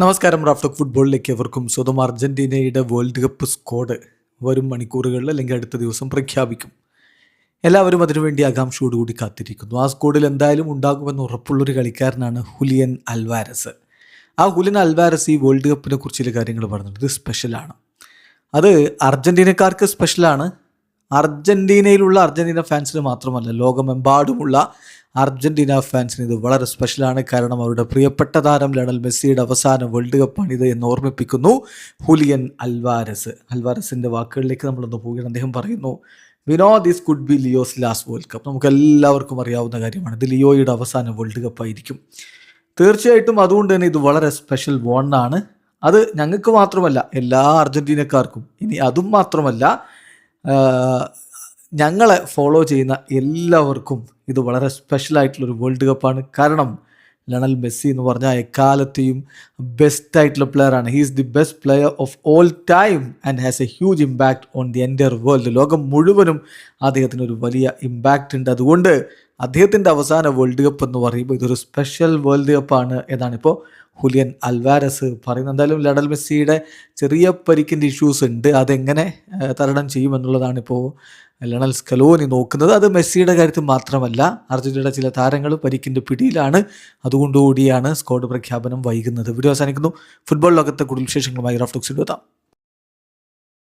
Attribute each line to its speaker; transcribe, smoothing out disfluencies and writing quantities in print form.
Speaker 1: നമസ്കാരം. റാഫ്റ്റോക്ക് ഫുട്ബോളിലേക്ക് എവർക്കും സ്വന്തം. അർജൻറ്റീനയുടെ വേൾഡ് കപ്പ് സ്ക്വാഡ് വരും മണിക്കൂറുകളിൽ അല്ലെങ്കിൽ അടുത്ത ദിവസം പ്രഖ്യാപിക്കും. എല്ലാവരും അതിനുവേണ്ടി ആകാംക്ഷയോടുകൂടി കാത്തിരിക്കുന്നു. ആ സ്ക്വാഡിൽ എന്തായാലും ഉണ്ടാകുമെന്ന് ഉറപ്പുള്ളൊരു കളിക്കാരനാണ് ഹുലിയൻ അൽവാരസ്. ആ ഹുലിയൻ അൽവാരസ് ഈ വേൾഡ് കപ്പിനെ കുറിച്ച് ചില കാര്യങ്ങൾ പറഞ്ഞിട്ടുണ്ട്. ഇത് സ്പെഷ്യലാണ്. അത് അർജൻറ്റീനക്കാർക്ക് സ്പെഷ്യലാണ്. അർജൻറ്റീനയിലുള്ള അർജൻറ്റീന ഫാൻസിന് മാത്രമല്ല, ലോകമെമ്പാടുമുള്ള അർജൻറ്റീന ഫാൻസിന് ഇത് വളരെ സ്പെഷ്യലാണ്. കാരണം അവരുടെ പ്രിയപ്പെട്ട താരം ലയണൽ മെസ്സിയുടെ അവസാന വേൾഡ് കപ്പാണിത് എന്ന് ഓർമ്മിപ്പിക്കുന്നു ഹുലിയൻ അൽവാരസിൻ്റെ വാക്കുകളിലേക്ക് നമ്മളൊന്ന് പോവുകയാണ്. അദ്ദേഹം പറയുന്നു, we know this could be Leo's last world cup. നമുക്ക് എല്ലാവർക്കും അറിയാവുന്ന കാര്യമാണ്, ഇത് ലിയോയുടെ അവസാന വേൾഡ് കപ്പായിരിക്കും. തീർച്ചയായിട്ടും അതുകൊണ്ട് തന്നെ ഇത് വളരെ സ്പെഷ്യൽ വോണാണ്. അത് ഞങ്ങൾക്ക് മാത്രമല്ല, എല്ലാ അർജൻറ്റീനക്കാർക്കും. ഇനി അതും മാത്രമല്ല, ഞങ്ങളെ ഫോളോ ചെയ്യുന്ന എല്ലാവർക്കും ഇത് വളരെ സ്പെഷ്യലായിട്ടുള്ളൊരു വേൾഡ് കപ്പാണ്. കാരണം ലയണൽ മെസ്സി എന്ന് പറഞ്ഞാൽ എക്കാലത്തെയും ബെസ്റ്റ് ആയിട്ടുള്ള പ്ലെയറാണ്. He is the best player of all time and has a huge impact on the entire world. ലോകം മുഴുവനും അദ്ദേഹത്തിനൊരു വലിയ ഇമ്പാക്റ്റ് ഉണ്ട്. അതുകൊണ്ട് അദ്ദേഹത്തിൻ്റെ അവസാന വേൾഡ് കപ്പ് എന്ന് പറയുമ്പോൾ ഇതൊരു സ്പെഷ്യൽ വേൾഡ് കപ്പാണ് എന്നാണിപ്പോൾ ഹുലിയൻ അൽവാരസ് പറയുന്നത്. എന്തായാലും ലയണൽ മെസ്സിയുടെ ചെറിയ പരിക്കിൻ്റെ ഇഷ്യൂസ് ഉണ്ട്, അതെങ്ങനെ തരണം ചെയ്യുമെന്നുള്ളതാണ് ഇപ്പോൾ ലയണൽ സ്കലോനി നോക്കുന്നത്. അത് മെസ്സിയുടെ കാര്യത്തിൽ മാത്രമല്ല, അർജൻറ്റീനയുടെ ചില താരങ്ങൾ പരിക്കിൻ്റെ പിടിയിലാണ്. അതുകൊണ്ടുകൂടിയാണ് സ്ക്വാഡ് പ്രഖ്യാപനം വൈകുന്നത്. വീഡിയോ അവസാനിക്കുന്നു. ഫുട്ബോൾ ലോകത്തെ കൂടുതൽ വിശേഷങ്ങളുമായി റാഫ്റ്റോക്സിൽ എത്താം.